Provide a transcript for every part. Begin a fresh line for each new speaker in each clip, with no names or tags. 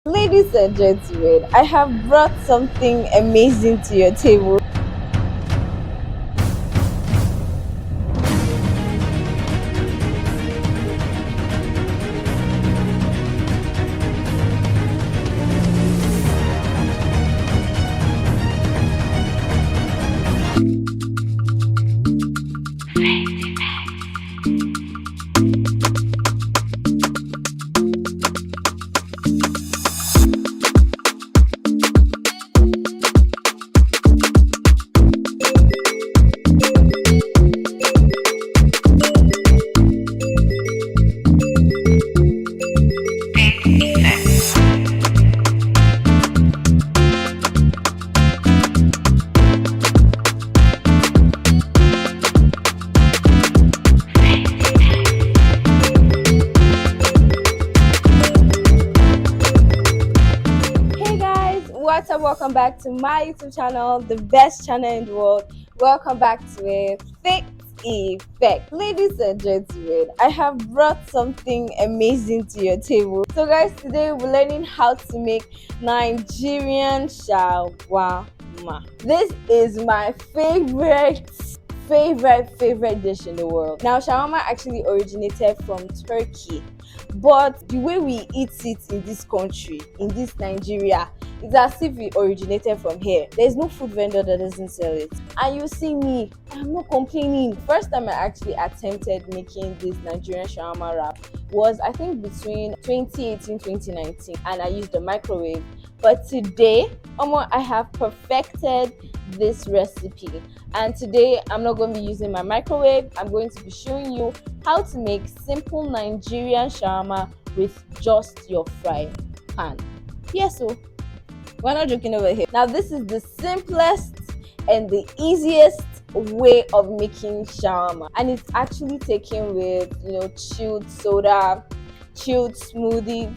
Ladies and gentlemen, I have brought something amazing to your table. Hey guys, what's up? Welcome back to my YouTube channel, the best channel in the world. Welcome back to a Phayte effect. Ladies and gentlemen, I have brought something amazing to your table. So guys, today we're learning how to make Nigerian shawarma. This is my favorite dish in the world. Now, shawarma actually originated from Turkey, but the way we eat it in this country, in this Nigeria, it's as if it originated from here. There's no food vendor that doesn't sell it. And you see me, I'm not complaining. First time I actually attempted making this Nigerian shawarma wrap was, I think, between 2018 2019, and I used the microwave. But today, I have perfected this recipe, and today I'm not going to be using my microwave. I'm going to be showing you how to make simple Nigerian shawarma with just your frying pan. Yes, so we're not joking over here. Now, this is the simplest and the easiest way of making shawarma, and it's actually taken with chilled soda, chilled smoothie,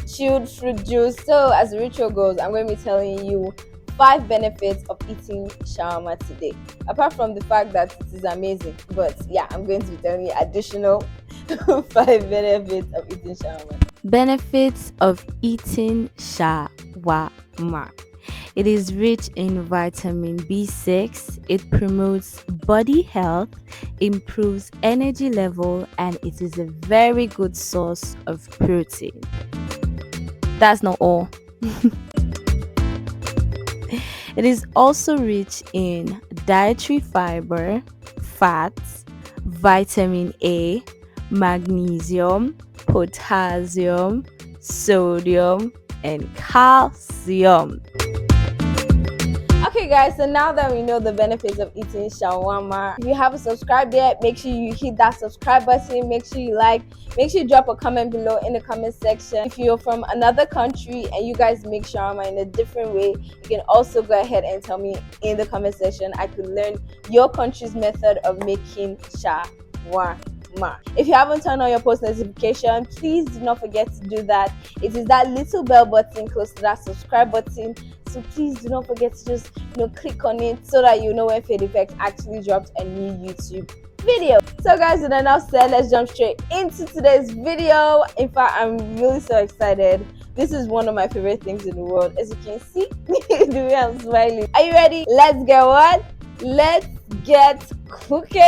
chilled fruit juice. So as the ritual goes, I'm going to be telling you 5 benefits of eating shawarma today, apart from the fact that it is amazing. But yeah, I'm going to be telling you additional 5 benefits of eating shawarma.
Benefits of eating shawarma. It is rich in vitamin B6, it promotes body health, improves energy level, and it is a very good source of protein. That's not all. It is also rich in dietary fiber, fats, vitamin A, magnesium, potassium, sodium, and calcium.
Okay guys, so now that we know the benefits of eating shawarma, if you haven't subscribed yet, make sure you hit that subscribe button, make sure you like, make sure you drop a comment below in the comment section. If you're from another country and you guys make shawarma in a different way, you can also go ahead and tell me in the comment section. I could learn your country's method of making shawarma. If you haven't turned on your post notification, please do not forget to do that. It is that little bell button close to that subscribe button, so please do not forget to just click on it so that you know when Phayte Effect actually drops a new YouTube video. So guys, with that now said, let's jump straight into today's video. In fact, I'm really so excited. This is one of my favorite things in the world. As you can see, the way I'm smiling. Are you ready? Let's get what? Let's get cooking.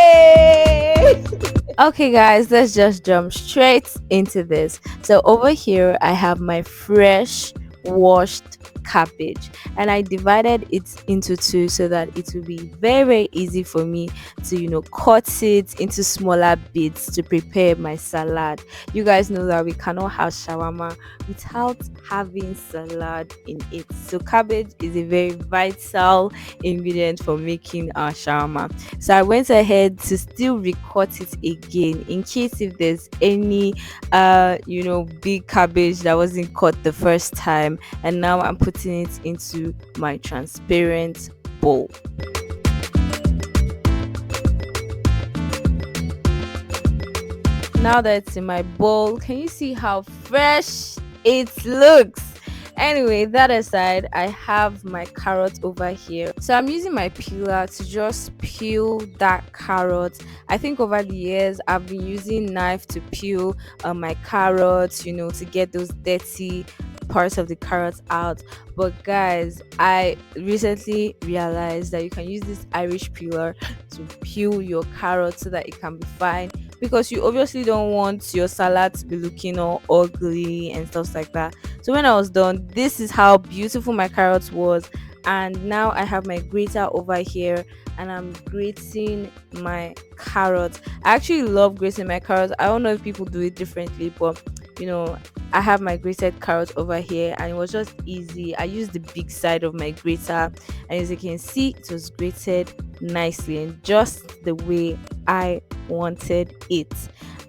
Okay guys, let's just jump straight into this. So over here I have my fresh washed cabbage, and I divided it into two so that it will be very easy for me to cut it into smaller bits to prepare my salad. You guys know that we cannot have shawarma without having salad in it, so cabbage is a very vital ingredient for making our shawarma. So I went ahead to still recut it again in case if there's any big cabbage that wasn't cut the first time, and now I'm putting it into my transparent bowl. Now that it's in my bowl, can you see how fresh it looks? Anyway, that aside, I have my carrot over here, so I'm using my peeler to just peel that carrot. I think over the years I've been using knife to peel my carrots, to get those dirty parts of the carrots out. But guys, I recently realized that you can use this Irish peeler to peel your carrots so that it can be fine, because you obviously don't want your salad to be looking all ugly and stuff like that. So when I was done, this is how beautiful my carrots was. And now I have my grater over here, and I'm grating my carrots. I actually love grating my carrots. I don't know if people do it differently, but you know, I have my grated carrots over here, and it was just easy. I used the big side of my grater, and as you can see, it was grated nicely and just the way I wanted it.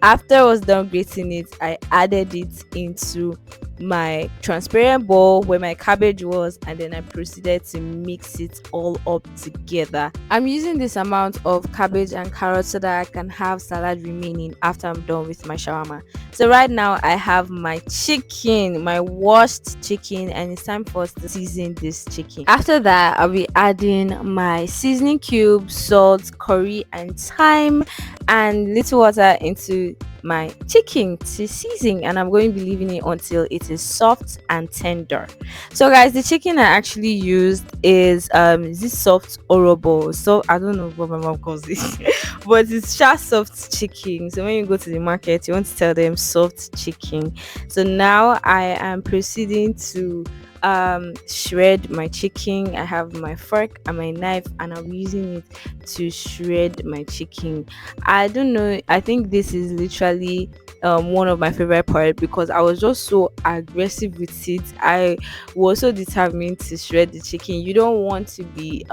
After I was done grating it, I added it into my transparent bowl where my cabbage was, and then I proceeded to mix it all up together. I'm using this amount of cabbage and carrots so that I can have salad remaining after I'm done with my shawarma. So right now I have my chicken, my washed chicken, and it's time for us to season this chicken. After that, I'll be adding my seasoning cubes, salt, curry, and thyme, and little water into my chicken to season, and I'm going to be leaving it until it is soft and tender. So guys, the chicken I actually used is this soft orobo. So I don't know what my mom calls it but it's just soft chicken. So when you go to the market, you want to tell them soft chicken. So now I am proceeding to shred my chicken. I have my fork and my knife, and I'm using it to shred my chicken. I don't know, I think this is literally one of my favorite part, because I was just so aggressive with it. I was so determined to shred the chicken. You don't want to be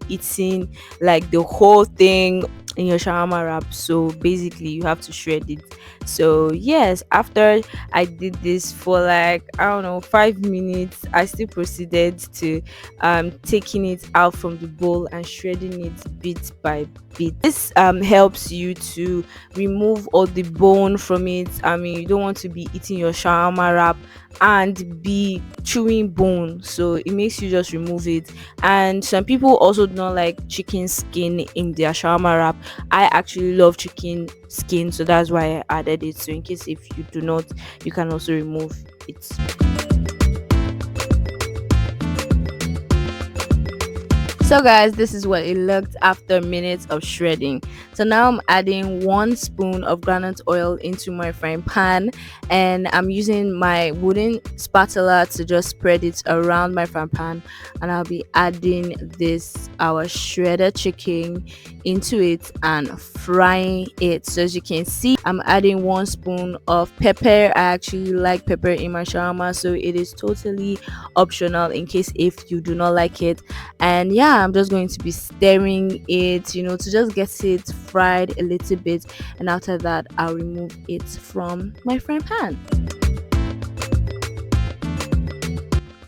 eating like the whole thing in your shawarma wrap, so basically you have to shred it. So yes, after I did this for like, I don't know, 5 minutes, I still proceeded to taking it out from the bowl and shredding it bit by bit. This helps you to remove all the bone from it. I mean, you don't want to be eating your shawarma wrap and be chewing bone, so it makes you just remove it. And some people also do not like chicken skin in their shawarma wrap. I actually love chicken skin, so that's why I added it. So in case if you do not, you can also remove it. So guys, this is what it looked after minutes of shredding. So now I'm adding 1 spoon of groundnut oil into my frying pan, and I'm using my wooden spatula to just spread it around my frying pan, and I'll be adding this our shredded chicken into it and frying it. So as you can see, I'm adding 1 spoon of pepper. I actually like pepper in my shawarma, so it is totally optional in case if you do not like it. And yeah, I'm just going to be stirring it, you know, to just get it fried a little bit, and after that I'll remove it from my frying pan.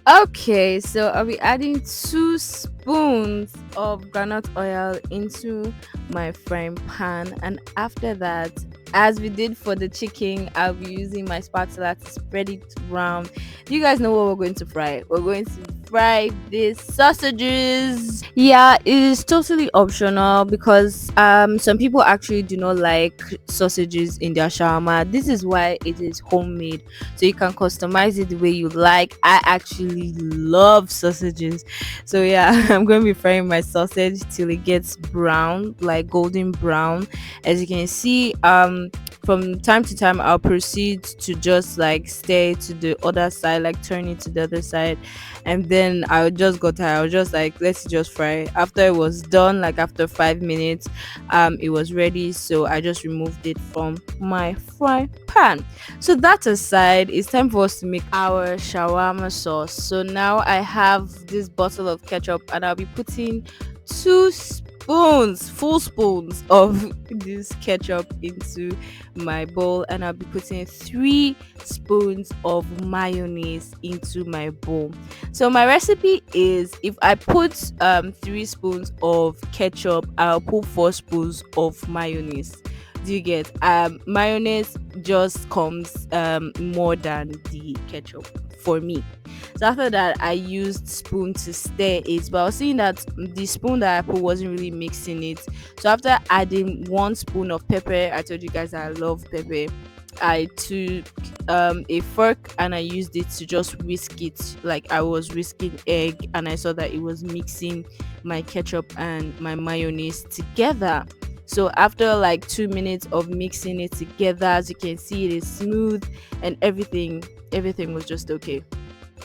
Okay, so I'll be adding 2 spoons of groundnut oil into my frying pan, and after that, as we did for the chicken, I'll be using my spatula to spread it around. You guys know what we're going to fry. We're going to fry these sausages. Yeah, it is totally optional, because some people actually do not like sausages in their shawarma. This is why it is homemade, so you can customize it the way you like. I actually love sausages, so yeah, I'm going to be frying my sausage till it gets brown, like golden brown. As you can see, from time to time I'll proceed to just like stay to the other side, like turn it to the other side, and then I just got tired. I was just like, let's just fry. After it was done, like after 5 minutes, it was ready, so I just removed it from my fry pan. So that aside, it's time for us to make our shawarma sauce. So now I have this bottle of ketchup, and I'll be putting 2 full spoons of this ketchup into my bowl, and I'll be putting 3 spoons of mayonnaise into my bowl. So my recipe is, if I put 3 spoons of ketchup, I'll put 4 spoons of mayonnaise. Do you get? Mayonnaise just comes more than the ketchup for me. So after that, I used spoon to stir it, but I was seeing that the spoon that I put wasn't really mixing it. So after adding 1 spoon of pepper, I told you guys I love pepper. I took a fork and I used it to just whisk it like I was whisking egg, and I saw that it was mixing my ketchup and my mayonnaise together. So after like 2 minutes of mixing it together, as you can see, it is smooth and everything was just okay.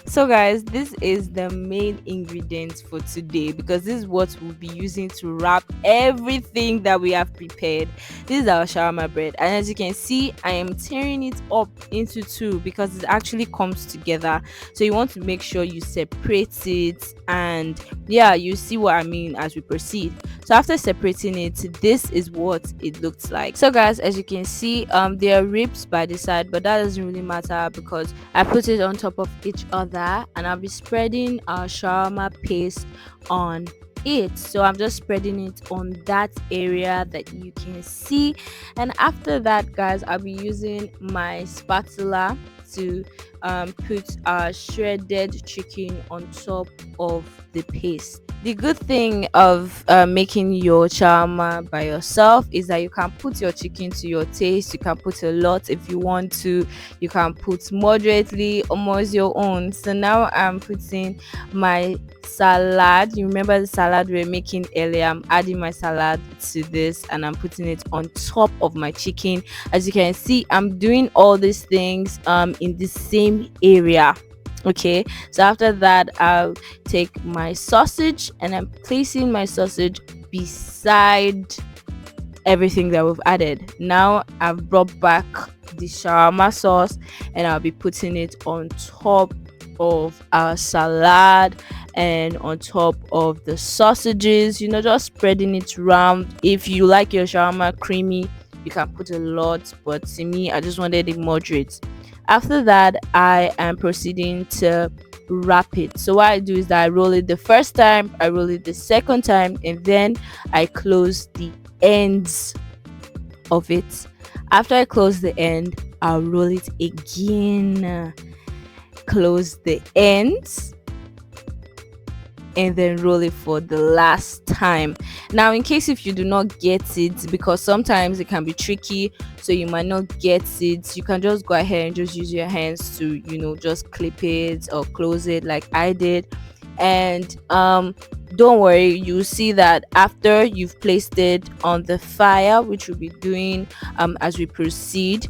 So guys, this is the main ingredients for today, because this is what we'll be using to wrap everything that we have prepared. This is our shawarma bread, and as you can see, I am tearing it up into two because it actually comes together. So you want to make sure you separate it, and yeah, you see what I mean as we proceed. So after separating it, this is what it looks like. So guys, as you can see, there are ribs by the side, but that doesn't really matter because I put it on top of each other, and I'll be spreading our shawarma paste on it. So I'm just spreading it on that area that you can see, and after that, guys, I'll be using my spatula to put our shredded chicken on top of the paste. The good thing of making your shawarma by yourself is that you can put your chicken to your taste. You can put a lot if you want to. You can put moderately, almost your own. So now I'm putting my salad. You remember the salad we were making earlier? I'm adding my salad to this, and I'm putting it on top of my chicken. As you can see, I'm doing all these things in the same area. Okay, so after that, I'll take my sausage and I'm placing my sausage beside everything that we've added. Now I've brought back the shawarma sauce, and I'll be putting it on top of our salad and on top of the sausages, just spreading it around. If you like your shawarma creamy, you can put a lot, but to me, I just wanted it moderate. After that, I am proceeding to wrap it. So what I do is that I roll it the first time, I roll it the second time, and then I close the ends of it. After I close the end, I'll roll it again, close the ends, and then roll it for the last time. Now, in case if you do not get it, because sometimes it can be tricky, so you might not get it, you can just go ahead and just use your hands to just clip it or close it like I did. And don't worry, you see that after you've placed it on the fire, which we'll be doing as we proceed,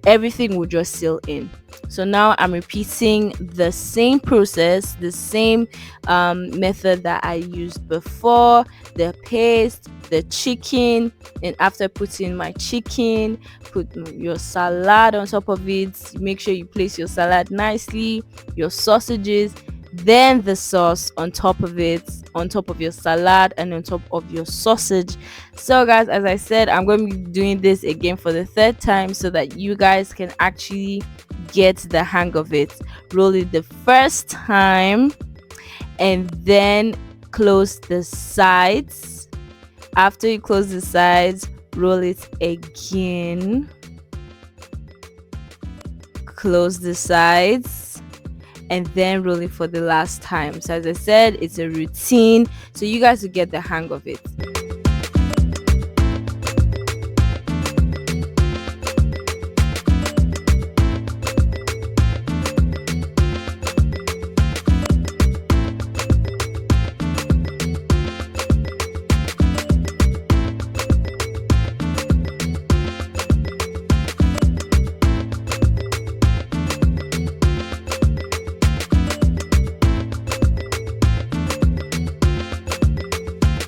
everything will just seal in. So now I'm repeating the same process, the same method that I used before. The paste, the chicken, and after putting my chicken, put your salad on top of it. Make sure you place your salad nicely, your sausages, then the sauce on top of it, on top of your salad, and on top of your sausage. So guys, as I said, I'm going to be doing this again for the third time so that you guys can actually get the hang of it. Roll it the first time and then close the sides. After you close the sides, roll it again, close the sides, and then roll it for the last time. So as I said, it's a routine, so you guys will get the hang of it.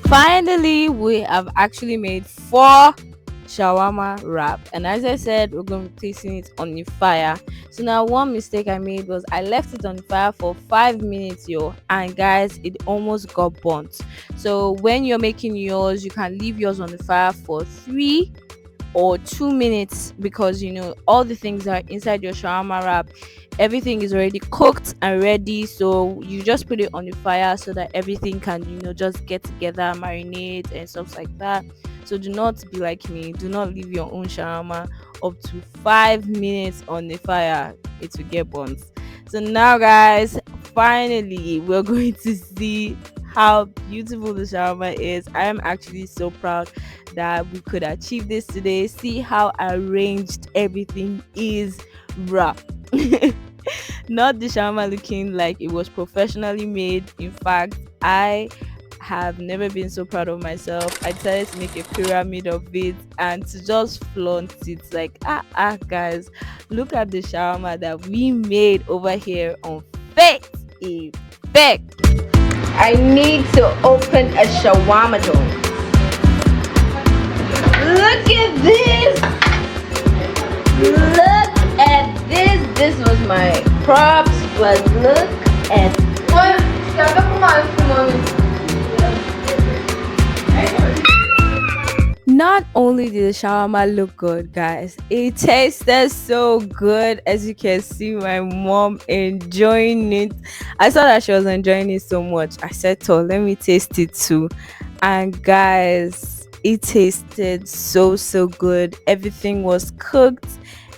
Finally, we have actually made 4 shawarma wrap, and as I said, we're going to be placing it on the fire. So now one mistake I made was I left it on the fire for 5 minutes, and guys, it almost got burnt. So when you're making yours, you can leave yours on the fire for 3 or 2 minutes, because all the things that are inside your shawarma wrap, everything is already cooked and ready. So you just put it on the fire so that everything can just get together, marinate and stuff like that. So do not be like me, do not leave your own shawarma up to 5 minutes on the fire, it will get burnt. So now guys, finally we're going to see how beautiful the shawarma is. I am actually so proud that we could achieve this today. See how arranged everything is, bruh. Not the shawarma looking like it was professionally made. In fact, I have never been so proud of myself. I decided to make a pyramid of it and to just flaunt it. Like, guys, look at the shawarma that we made over here on Phayte. Effect.
I need to open a shawarma door. Look at this! Look at this! This was my props, but look at
Not only did the shawarma look good, guys, it tasted so good. As you can see, my mom enjoying it. I saw that she was enjoying it so much. I said, "Oh, let me taste it too." And guys, it tasted so good. Everything was cooked,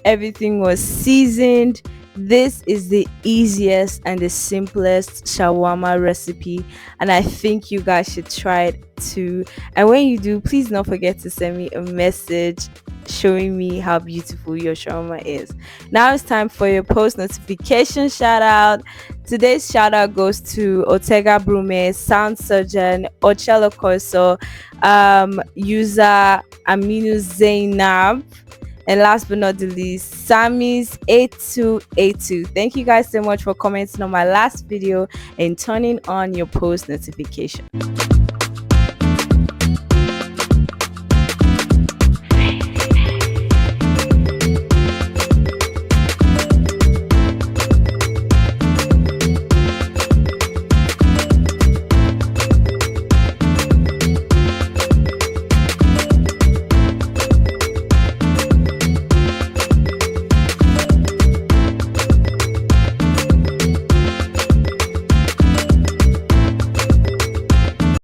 everything was seasoned. This is the easiest and the simplest shawarma recipe, and I think you guys should try it too. And when you do, please don't forget to send me a message showing me how beautiful your shawarma is. Now it's time for your post notification shout out. Today's shout out goes to Otega Brume, Sound Surgeon, Ochelo Koso, user Aminu Zainab, and last but not the least, Sammy's 8282. Thank you guys so much for commenting on my last video and turning on your post notification.